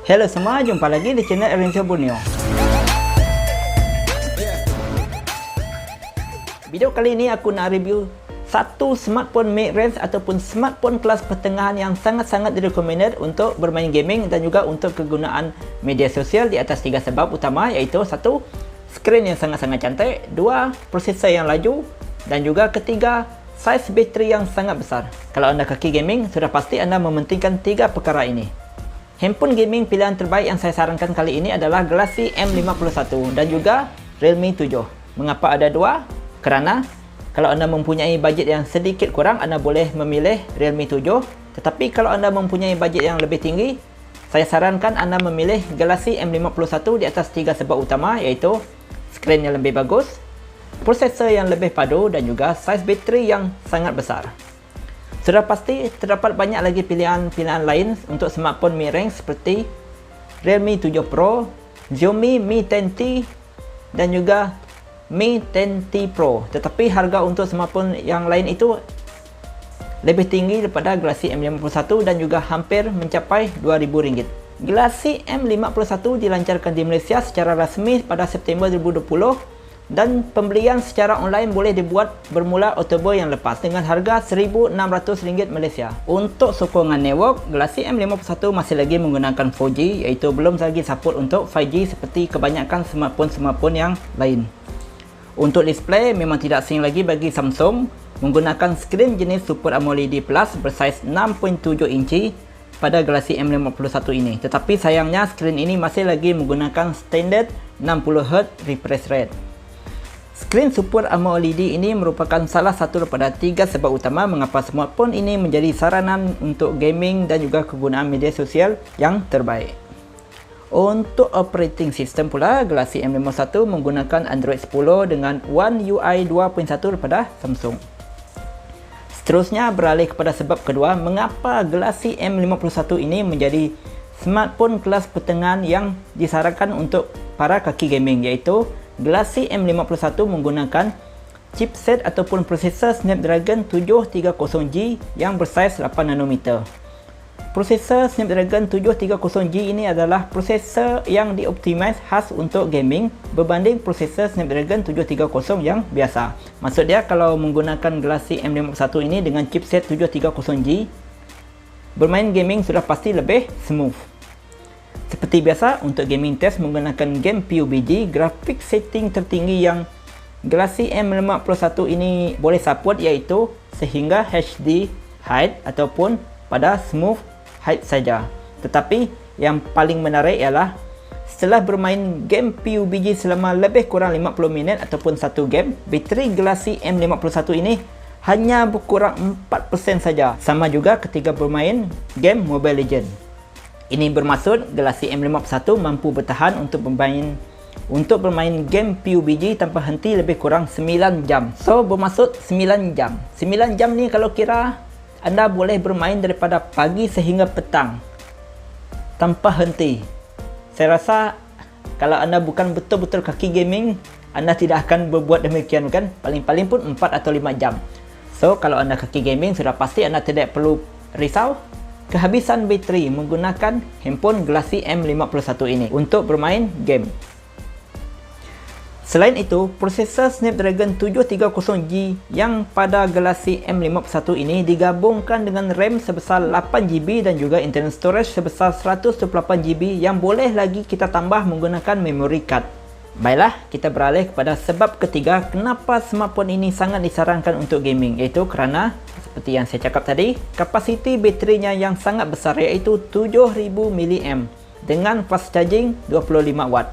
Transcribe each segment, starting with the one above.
Hello semua, jumpa lagi di channel Erwin Borneo. Video kali ini aku nak review satu smartphone mid-range ataupun smartphone kelas pertengahan yang sangat-sangat recommended untuk bermain gaming dan juga untuk kegunaan media sosial di atas 3 sebab utama, iaitu satu, skrin yang sangat-sangat cantik, dua, prosesor yang laju, dan juga ketiga, saiz bateri yang sangat besar. Kalau anda kaki gaming, sudah pasti anda mementingkan tiga perkara ini. Handphone gaming pilihan terbaik yang saya sarankan kali ini adalah Galaxy M51 dan juga Realme 7. Mengapa ada dua? Kerana kalau anda mempunyai bajet yang sedikit kurang, anda boleh memilih Realme 7. Tetapi kalau anda mempunyai bajet yang lebih tinggi, saya sarankan anda memilih Galaxy M51 di atas tiga sebab utama, iaitu skrin yang lebih bagus, prosesor yang lebih padu, dan juga saiz bateri yang sangat besar. Sudah pasti terdapat banyak lagi pilihan-pilihan lain untuk smartphone mid-range seperti Realme 7 Pro, Xiaomi Mi 10T dan juga Mi 10T Pro. Tetapi harga untuk smartphone yang lain itu lebih tinggi daripada Galaxy M51 dan juga hampir mencapai RM2,000. Galaxy M51 dilancarkan di Malaysia secara rasmi pada September 2020 dan pembelian secara online boleh dibuat bermula Oktober yang lepas dengan harga RM1,600 Malaysia. Untuk sokongan network, Galaxy M51 masih lagi menggunakan 4G, iaitu belum lagi support untuk 5G seperti kebanyakan smartphone yang lain. Untuk display memang tidak asing lagi bagi Samsung, menggunakan skrin jenis Super AMOLED Plus bersaiz 6.7 inci pada Galaxy M51 ini. Tetapi sayangnya skrin ini masih lagi menggunakan standard 60Hz refresh rate. Skrin Super AMOLED ini merupakan salah satu daripada tiga sebab utama mengapa smartphone ini menjadi saranan untuk gaming dan juga kegunaan media sosial yang terbaik. Untuk operating system pula, Galaxy M51 menggunakan Android 10 dengan One UI 2.1 daripada Samsung. Seterusnya beralih kepada sebab kedua, mengapa Galaxy M51 ini menjadi smartphone kelas pertengahan yang disarankan untuk para kaki gaming, iaitu Galaxy M51 menggunakan chipset ataupun prosesor Snapdragon 730G yang bersaiz 8nm. Prosesor Snapdragon 730G ini adalah prosesor yang dioptimize khas untuk gaming berbanding prosesor Snapdragon 730 yang biasa. Maksud dia, kalau menggunakan Galaxy M51 ini dengan chipset 730G, bermain gaming sudah pasti lebih smooth. Seperti biasa, untuk gaming test menggunakan game PUBG, grafik setting tertinggi yang Galaxy M51 ini boleh support iaitu sehingga HD height ataupun pada smooth height saja. Tetapi yang paling menarik ialah setelah bermain game PUBG selama lebih kurang 50 minit ataupun satu game, bateri Galaxy M51 ini hanya berkurang 4% saja. Sama juga ketika bermain game Mobile Legends. Ini bermaksud Galaxy M51 mampu bertahan untuk bermain game PUBG tanpa henti lebih kurang 9 jam. So, bermaksud 9 jam. 9 jam ni kalau kira anda boleh bermain daripada pagi sehingga petang tanpa henti. Saya rasa kalau anda bukan betul-betul kaki gaming, anda tidak akan berbuat demikian, kan? Paling-paling pun 4 atau 5 jam. So, kalau anda kaki gaming, sudah pasti anda tidak perlu risau kehabisan bateri menggunakan handphone Galaxy M51 ini untuk bermain game. Selain itu, prosesor Snapdragon 730G yang pada Galaxy M51 ini digabungkan dengan RAM sebesar 8GB dan juga internal storage sebesar 128GB yang boleh lagi kita tambah menggunakan memory card. Baiklah, kita beralih kepada sebab ketiga kenapa smartphone ini sangat disarankan untuk gaming, iaitu kerana seperti yang saya cakap tadi, kapasiti baterinya yang sangat besar, iaitu 7000 mAh dengan fast charging 25W.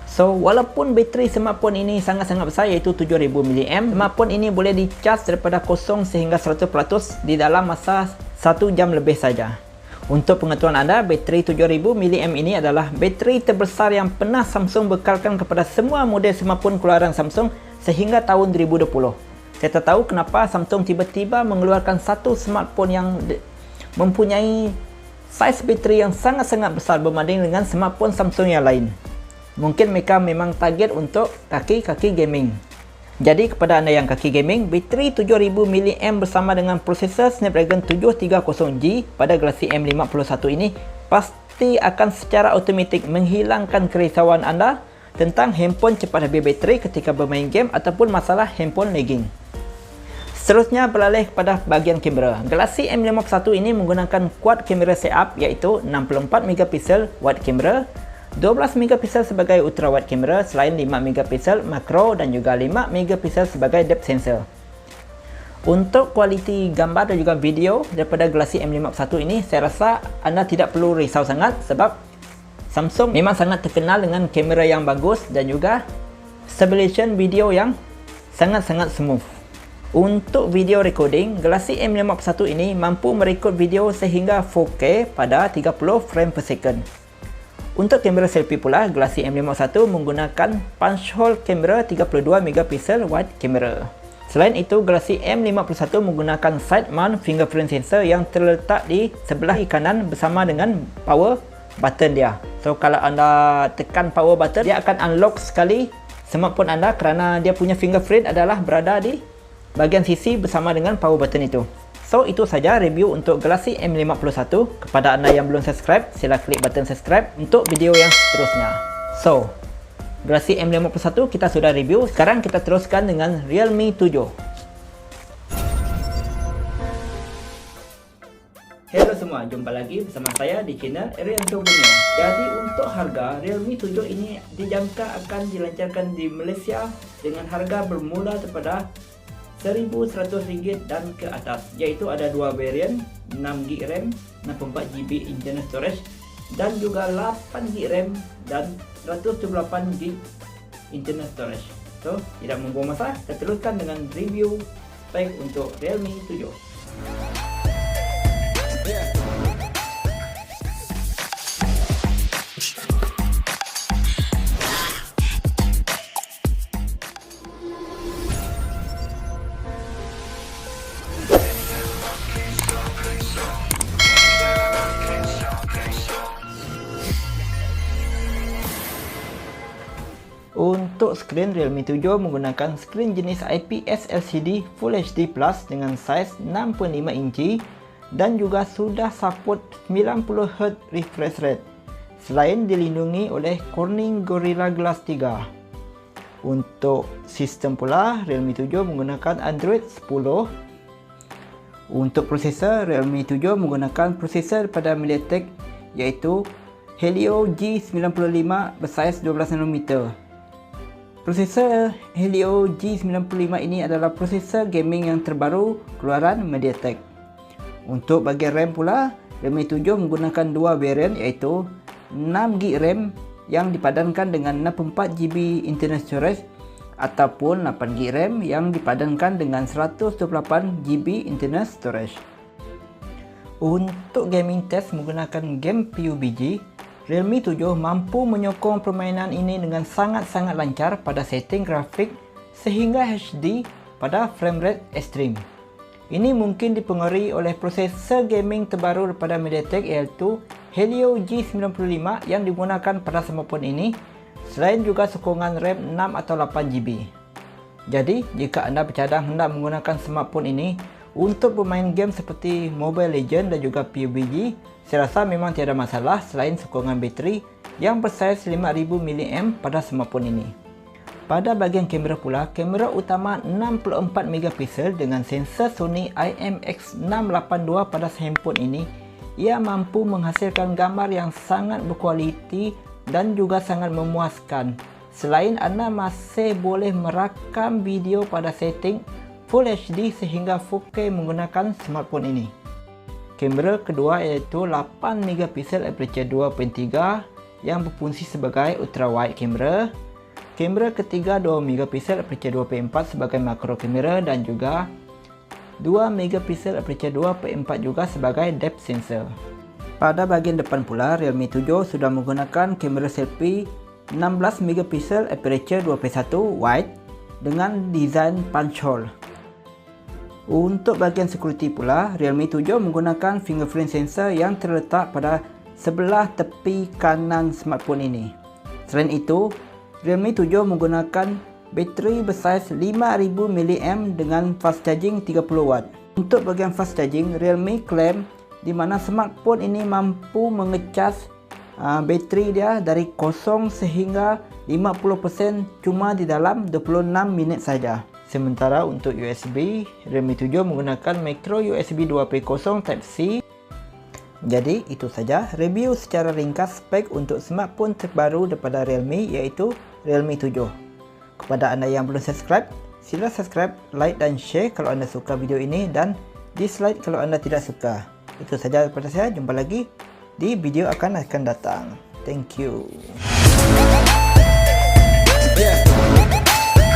So, walaupun bateri smartphone ini sangat-sangat besar, iaitu 7000 mAh, smartphone ini boleh di-charge daripada 0 sehingga 100% di dalam masa 1 jam lebih saja. Untuk pengetahuan anda, bateri 7000 mAh ini adalah bateri terbesar yang pernah Samsung bekalkan kepada semua model smartphone keluaran Samsung sehingga tahun 2020. Saya tak tahu kenapa Samsung tiba-tiba mengeluarkan satu smartphone yang mempunyai saiz bateri yang sangat-sangat besar berbanding dengan smartphone Samsung yang lain. Mungkin mereka memang target untuk kaki-kaki gaming. Jadi kepada anda yang kaki gaming, bateri 7000 mAh bersama dengan prosesor Snapdragon 730G pada Galaxy M51 ini pasti pasti akan secara automatik menghilangkan kerisauan anda tentang handphone cepat habis bateri ketika bermain game ataupun masalah handphone lagging. Seterusnya beralih kepada bahagian kamera. Galaxy M51 ini menggunakan quad kamera setup iaitu 64 megapiksel wide kamera, 12 megapiksel sebagai ultra wide kamera selain 5 megapiksel makro dan juga 5 megapiksel sebagai depth sensor. Untuk kualiti gambar dan juga video daripada Galaxy M51 ini, saya rasa anda tidak perlu risau sangat sebab Samsung memang sangat terkenal dengan kamera yang bagus dan juga stabilization video yang sangat-sangat smooth. Untuk video recording, Galaxy M51 ini mampu merekod video sehingga 4K pada 30 frame per second. Untuk kamera selfie pula, Galaxy M51 menggunakan punch hole kamera 32 megapiksel wide kamera. Selain itu, Galaxy M51 menggunakan side mount fingerprint sensor yang terletak di sebelah kanan bersama dengan power button dia. So kalau anda tekan power button, dia akan unlock sekali smartphone anda kerana dia punya fingerprint adalah berada di bahagian sisi bersama dengan power button itu. So itu saja review untuk Galaxy M51. Kepada anda yang belum subscribe, sila klik button subscribe untuk video yang seterusnya. So Galaxy M51 kita sudah review. Sekarang kita teruskan dengan Realme 7. Hello semua, jumpa lagi bersama saya di channel Arianto Borneo. Jadi untuk harga, Realme 7 ini dijangka akan dilancarkan di Malaysia dengan harga bermula daripada RM1,100 dan ke atas, iaitu ada dua varian, 6GB RAM, 64GB internal storage dan juga 8GB RAM dan 128GB internal storage. So, tidak membuang masa, kita teruskan dengan review spek untuk Realme 7. Untuk skrin, Realme 7 menggunakan skrin jenis IPS LCD Full HD Plus dengan saiz 6.5 inci dan juga sudah support 90Hz refresh rate, selain dilindungi oleh Corning Gorilla Glass 3. Untuk sistem pula, Realme 7 menggunakan Android 10. Untuk prosesor, Realme 7 menggunakan prosesor pada MediaTek iaitu Helio G95 bersaiz 12nm. Prosesor Helio G95 ini adalah prosesor gaming yang terbaru keluaran MediaTek. Untuk bahagian RAM pula, Realme 7 menggunakan dua varian iaitu 6GB RAM yang dipadankan dengan 64GB internal storage ataupun 8GB RAM yang dipadankan dengan 128GB internal storage. Untuk gaming test menggunakan game PUBG, Realme 7 mampu menyokong permainan ini dengan sangat-sangat lancar pada setting grafik sehingga HD pada frame rate ekstrim. Ini mungkin dipengaruhi oleh prosesor gaming terbaru daripada MediaTek iaitu Helio G95 yang digunakan pada smartphone ini, selain juga sokongan RAM 6 atau 8GB. Jadi, jika anda bercadang hendak menggunakan smartphone ini untuk bermain game seperti Mobile Legends dan juga PUBG, saya rasa memang tiada masalah selain sokongan bateri yang bersaiz 5000 mAh pada smartphone ini. Pada bahagian kamera pula, kamera utama 64 megapiksel dengan sensor Sony IMX682 pada handphone ini, ia mampu menghasilkan gambar yang sangat berkualiti dan juga sangat memuaskan. Selain anda masih boleh merakam video pada setting Full HD sehingga 4K menggunakan smartphone ini. Kamera kedua iaitu 8 megapiksel aperture 2.3 yang berfungsi sebagai ultra wide kamera. Kamera ketiga 2 megapiksel aperture 2.4 sebagai makro kamera dan juga 2 megapiksel aperture 2.4 juga sebagai depth sensor. Pada bahagian depan pula, Realme 7 sudah menggunakan kamera selfie 16 megapiksel aperture 2.1 wide dengan desain punch hole. Untuk bahagian security pula, Realme 7 menggunakan fingerprint sensor yang terletak pada sebelah tepi kanan smartphone ini. Selain itu, Realme 7 menggunakan bateri bersaiz 5000 mAh dengan fast charging 30W. Untuk bahagian fast charging, Realme klaim di mana smartphone ini mampu mengecas bateri dia dari 0 sehingga 50% cuma di dalam 26 minit saja. Sementara untuk USB, Realme 7 menggunakan micro USB 2.0 Type-C. Jadi itu saja review secara ringkas spek untuk smartphone terbaru daripada Realme, iaitu Realme 7. Kepada anda yang belum subscribe, sila subscribe, like dan share kalau anda suka video ini, dan dislike kalau anda tidak suka. Itu saja daripada saya, jumpa lagi di video akan datang. Thank you.